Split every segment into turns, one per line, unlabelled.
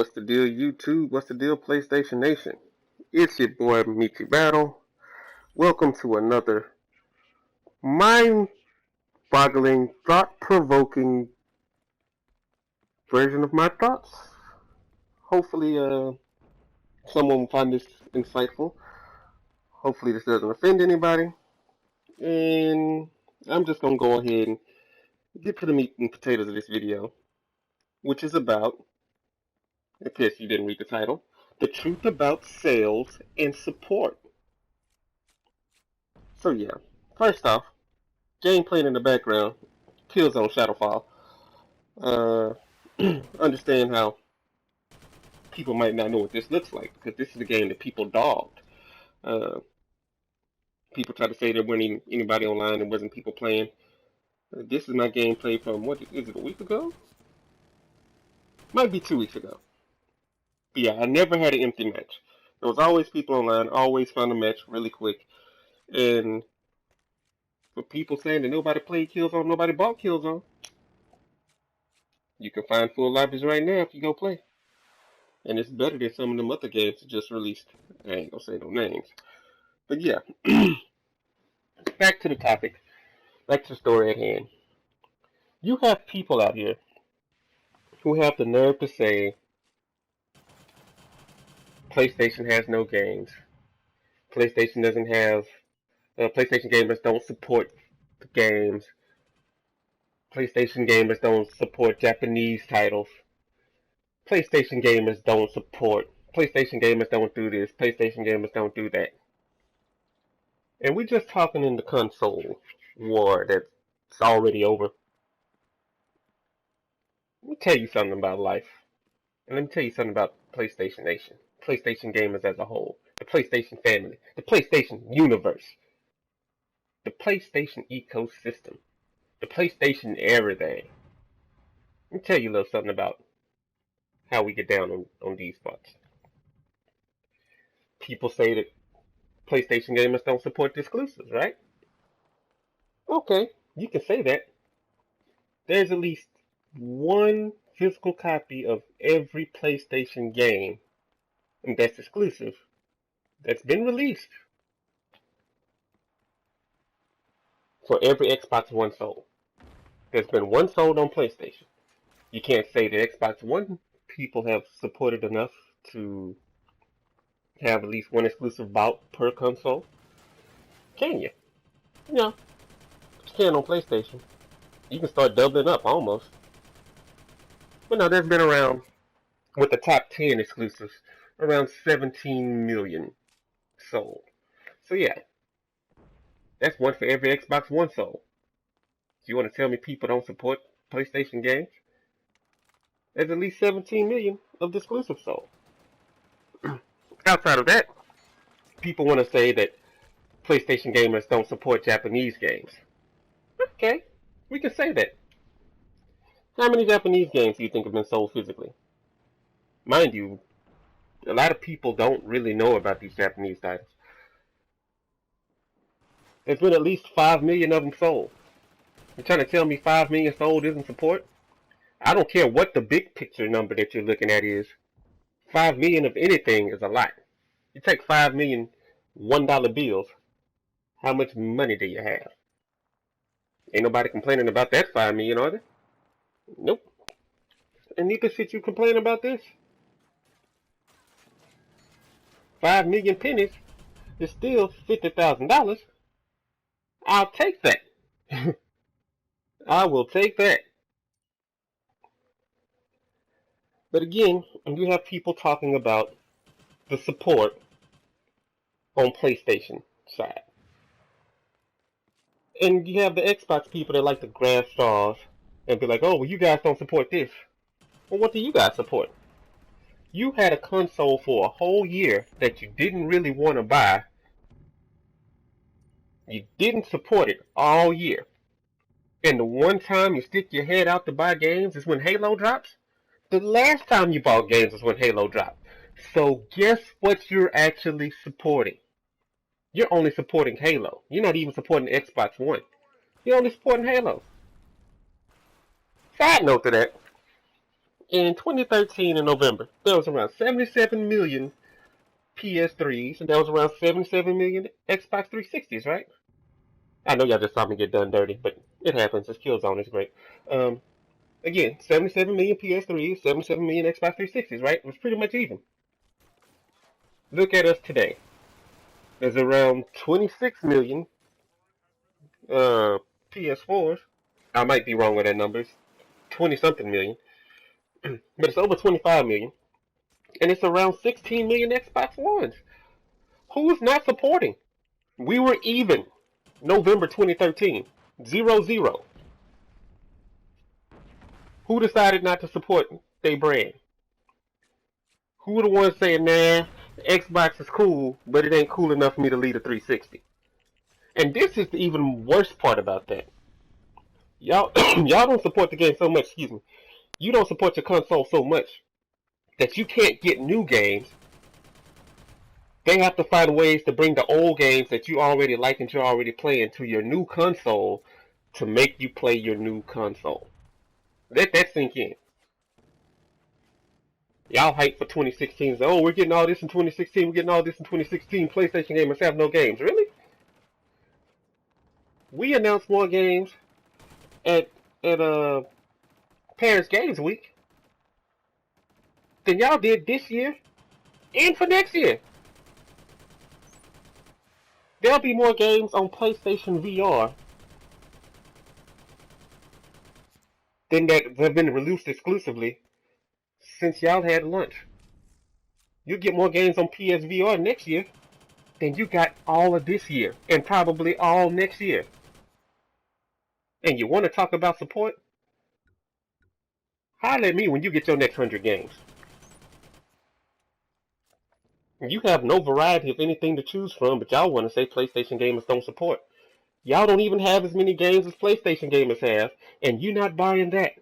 What's the deal, YouTube? What's the deal, PlayStation Nation? It's your boy, Michi Battle. Welcome to another mind-boggling, thought-provoking version of my thoughts. Hopefully, someone will find this insightful. Hopefully, this doesn't offend anybody. And I'm just going to go ahead and get to the meat and potatoes of this video, which is about, in case you didn't read the title, the truth about sales and support. So yeah, first off, game playing in the background, Killzone Shadowfall. Understand how people might not know what this looks like, because this is the game that people dogged. People try to say there wasn't anybody online, there wasn't people playing. This is my gameplay from, what is it, a week ago? Might be 2 weeks ago. But yeah, I never had an empty match. There was always people online, always found a match really quick. And for people saying that nobody played Killzone, nobody bought Killzone, you can find full lobbies right now if you go play. And it's better than some of them other games that just released. I ain't gonna say no names. But yeah, back to the topic. Back to the story at hand. You have people out here who have the nerve to say PlayStation has no games. PlayStation doesn't have... PlayStation gamers don't support the games. PlayStation gamers don't support Japanese titles. PlayStation gamers don't support. PlayStation gamers don't do this. PlayStation gamers don't do that. And we're just talking in the console war that's already over. Let me tell you something about life. And let me tell you something about PlayStation Nation. PlayStation gamers as a whole. The PlayStation family. The PlayStation universe. The PlayStation ecosystem. The PlayStation everything. Let me tell you a little something about how we get down on these parts. People say that PlayStation gamers don't support the exclusives, right? Okay, you can say that. There's at least one physical copy of every PlayStation game, and that's exclusive, that's been released for every Xbox One sold. There's been one sold on PlayStation. You can't say the Xbox One people have supported enough to have at least one exclusive bout per console. Can you? No. You can on PlayStation. You can start doubling up almost. But no, there's been around, with the top 10 exclusives, around 17 million sold. So yeah, that's one for every Xbox One sold. So you want to tell me people don't support PlayStation games? There's at least 17 million of the exclusives sold. Outside of that, people want to say that PlayStation gamers don't support Japanese games. Okay, we can say that. How many Japanese games do you think have been sold physically? Mind you, a lot of people don't really know about these Japanese titles. There's been at least 5 million of them sold. You're trying to tell me 5 million sold isn't support? I don't care what the big picture number that you're looking at is. 5 million of anything is a lot. You take 5 million $1 bills, how much money do you have? Ain't nobody complaining about that 5 million, are they? Nope. And neither should you complain about this. 5 million pennies is still $50,000. I'll take that. I will take that. But again, you have people talking about the support on PlayStation side. And you have the Xbox people that like to grab straws and be like, oh, well, you guys don't support this. Well, what do you guys support? You had a console for a whole year that you didn't really want to buy. You didn't support it all year. And the one time you stick your head out to buy games is when Halo drops. The last time you bought games is when Halo dropped. So guess what you're actually supporting? You're only supporting Halo. You're not even supporting Xbox One. You're only supporting Halo. Side note to that, In 2013 in November, there was around 77 million PS3s and there was around 77 million Xbox 360s, right? I know y'all just saw me get done dirty, but it happens. This Killzone is great. Um, Again, 77 million PS3s, 77 million Xbox 360s, right? It was pretty much even. Look at us today. There's around 26 million PS4s. I might be wrong with that numbers. 20 something million, but it's over 25 million. And it's around 16 million Xbox Ones. Who's not supporting? We were even. November 2013. 0-0. Who decided not to support their brand? Who are the ones saying, nah, Xbox is cool, but it ain't cool enough for me to lead a 360? And this is the even worst part about that. Y'all, y'all don't support the game so much, excuse me. You don't support your console so much that you can't get new games. They have to find ways to bring the old games that you already like and you're already playing to your new console to make you play your new console. Let that sink in. Y'all hype for 2016. Oh, we're getting all this in 2016. We're getting all this in 2016. PlayStation gamers have no games. Really? We announced more games at Paris Games Week than y'all did this year and for next year. There'll be more games on PlayStation VR than that have been released exclusively since y'all had lunch. You get more games on PSVR next year than you got all of this year and probably all next year. And you want to talk about support? Holler at me when you get your next 100 games. You have no variety of anything to choose from, but y'all want to say PlayStation gamers don't support. Y'all don't even have as many games as PlayStation gamers have, and you're not buying that.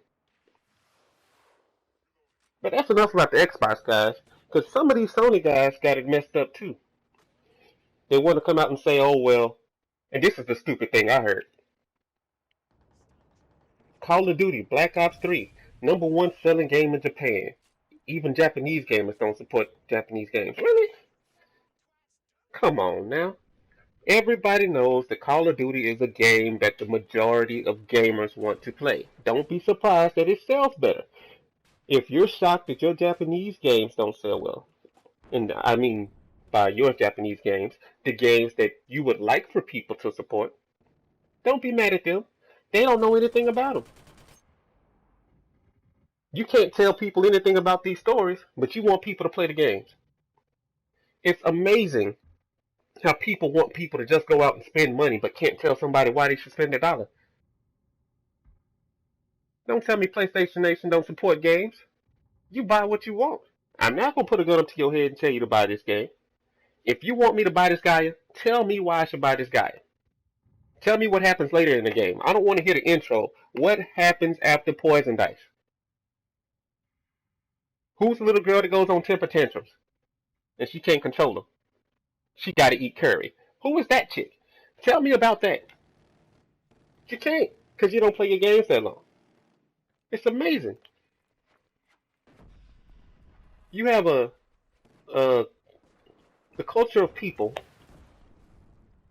But that's enough about the Xbox guys, because some of these Sony guys got it messed up too. They want to come out and say, oh well, and this is the stupid thing I heard. Call of Duty Black Ops 3, #1 selling game in Japan. Even Japanese gamers don't support Japanese games. Really? Come on now. Everybody knows that Call of Duty is a game that the majority of gamers want to play. Don't be surprised that it sells better. If you're shocked that your Japanese games don't sell well, and I mean by your Japanese games, the games that you would like for people to support, don't be mad at them. They don't know anything about them. You can't tell people anything about these stories, but you want people to play the games. It's amazing how people want people to just go out and spend money but can't tell somebody why they should spend a dollar. Don't tell me PlayStation Nation don't support games. You buy what you want. I'm not going to put a gun up to your head and tell you to buy this game. If you want me to buy this guy, tell me why I should buy this guy. Tell me what happens later in the game. I don't want to hear the intro. What happens after Poison Dice? Who's the little girl that goes on temper tantrums and she can't control them? She got to eat curry. Who is that chick? Tell me about that. You can't, because you don't play your games that long. It's amazing. You have uh, the culture of people.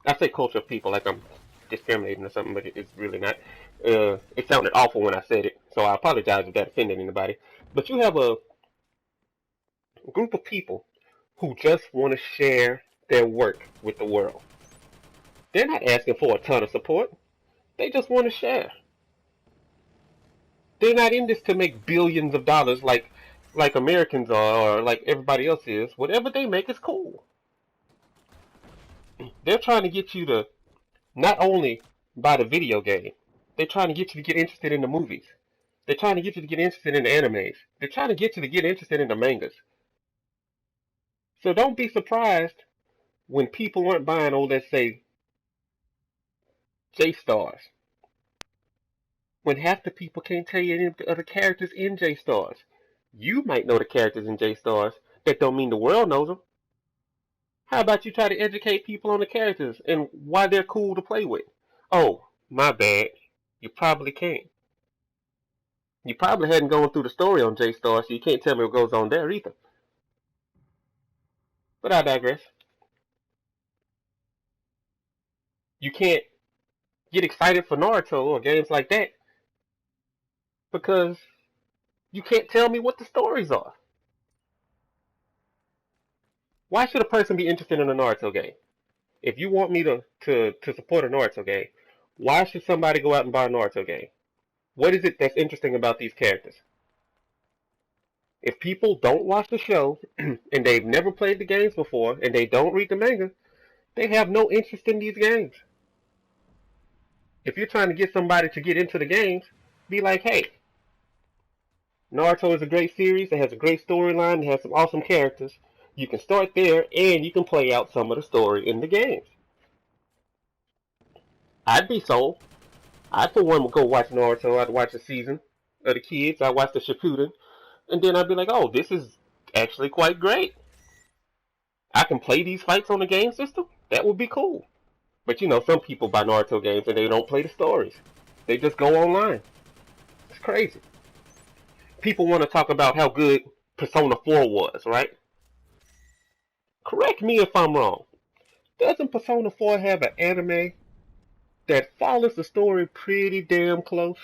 I say culture of people like I'm discriminating or something, but it's really not. It sounded awful when I said it, so I apologize if that offended anybody. But you have a group of people who just want to share their work with the world. They're not asking for a ton of support. They just want to share. They're not in this to make billions of dollars like Americans are or like everybody else is. Whatever they make is cool. They're trying to get you to not only buy the video game, they're trying to get you to get interested in the movies. They're trying to get you to get interested in the animes. They're trying to get you to get interested in the mangas. So don't be surprised when people aren't buying, oh, let's say, J-Stars. When half the people can't tell you any of the other characters in J-Stars. You might know the characters in J-Stars. That don't mean the world knows them. How about you try to educate people on the characters and why they're cool to play with? Oh, my bad. You probably can't. You probably hadn't gone through the story on J-Star, so you can't tell me what goes on there either. But I digress. You can't get excited for Naruto or games like that because you can't tell me what the stories are. Why should a person be interested in a Naruto game? If you want me to support a Naruto game, why should somebody go out and buy a Naruto game? What is it that's interesting about these characters? If people don't watch the show and they've never played the games before and they don't read the manga, they have no interest in these games. If you're trying to get somebody to get into the games, be like, hey, Naruto is a great series. It has a great storyline. It has some awesome characters. You can start there and you can play out some of the story in the games. I'd be sold. I, for one, would go watch Naruto. I'd watch a season of the kids. I'd watch the Shippuden. And then I'd be like, oh, this is actually quite great. I can play these fights on the game system? That would be cool. But you know, some people buy Naruto games and they don't play the stories. They just go online. It's crazy. People want to talk about how good Persona 4 was, right? Correct me if I'm wrong. Doesn't Persona 4 have an anime that follows the story pretty damn close?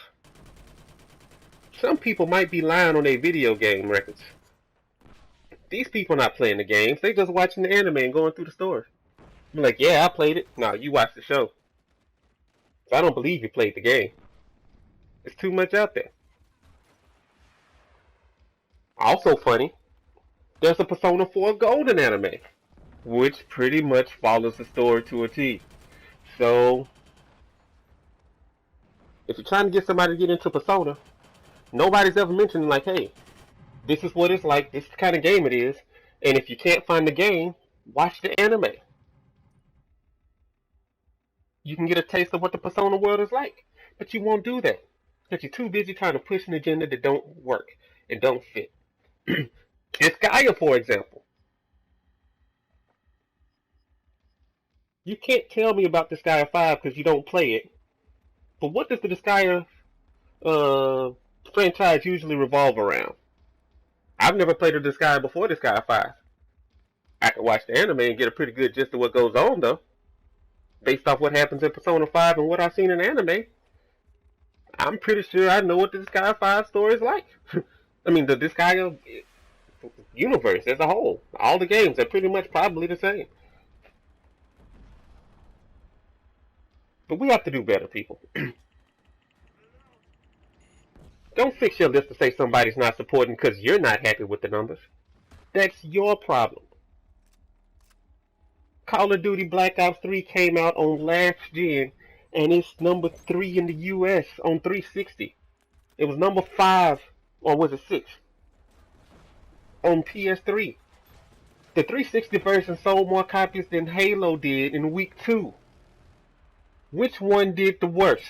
Some people might be lying on their video game records. These people not playing the games, they just watching the anime and going through the story. I'm like, yeah, I played it. No, you watched the show. So I don't believe you played the game. It's too much out there. Also funny, there's a Persona 4 Golden anime, which pretty much follows the story to a T. So, if you're trying to get somebody to get into Persona, nobody's ever mentioned like, hey, this is what it's like, this is the kind of game it is, and if you can't find the game, watch the anime. You can get a taste of what the Persona world is like, but you won't do that because you're too busy trying to push an agenda that don't work and don't fit. Disgaea, for example. You can't tell me about Disgaea 5 because you don't play it, but what does the Disgaea franchise usually revolve around? I've never played a Disgaea before Disgaea 5. I can watch the anime and get a pretty good gist of what goes on, though. Based off what happens in Persona 5 and what I've seen in anime, I'm pretty sure I know what the Disgaea 5 story is like. I mean, the Disgaea universe as a whole. All the games are pretty much probably the same. But we have to do better, people. Don't fix your list to say somebody's not supporting because you're not happy with the numbers. That's your problem. Call of Duty Black Ops 3 came out on last gen, and it's number 3 in the US on 360. It was number 5, or was it 6, on PS3. The 360 version sold more copies than Halo did in week 2. Which one did the worst?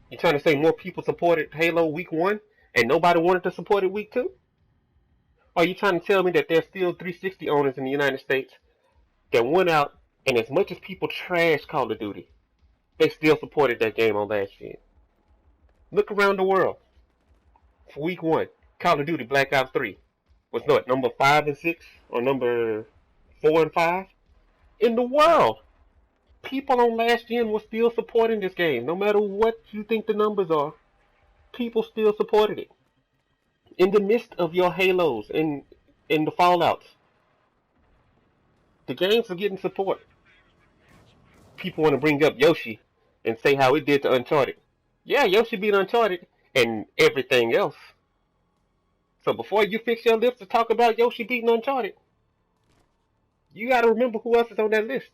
You trying to say more people supported Halo week 1 and nobody wanted to support it week 2? Or are you trying to tell me that there's still 360 owners in the United States that went out and as much as people trashed Call of Duty, they still supported that game on last gen? Look around the world. For week 1, Call of Duty Black Ops 3 was what, number 5 and 6 or number 4 and 5 in the world. People on last gen were still supporting this game. No matter what you think the numbers are, people still supported it. In the midst of your Halos and in the Fallouts, the games are getting support. People want to bring up Yoshi and say how it did to Uncharted. Yeah, Yoshi beat Uncharted and everything else. So before you fix your lips to talk about Yoshi beating Uncharted, you gotta remember who else is on that list.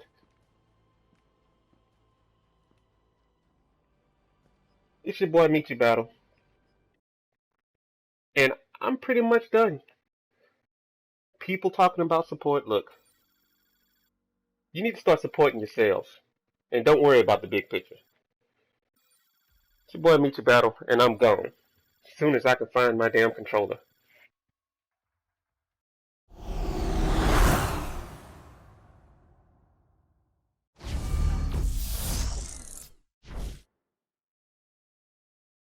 It's your boy Michi Battle. And I'm pretty much done. People talking about support, look. You need to start supporting yourselves. And don't worry about the big picture. It's your boy Michi Battle, and I'm gone. As soon as I can find my damn controller.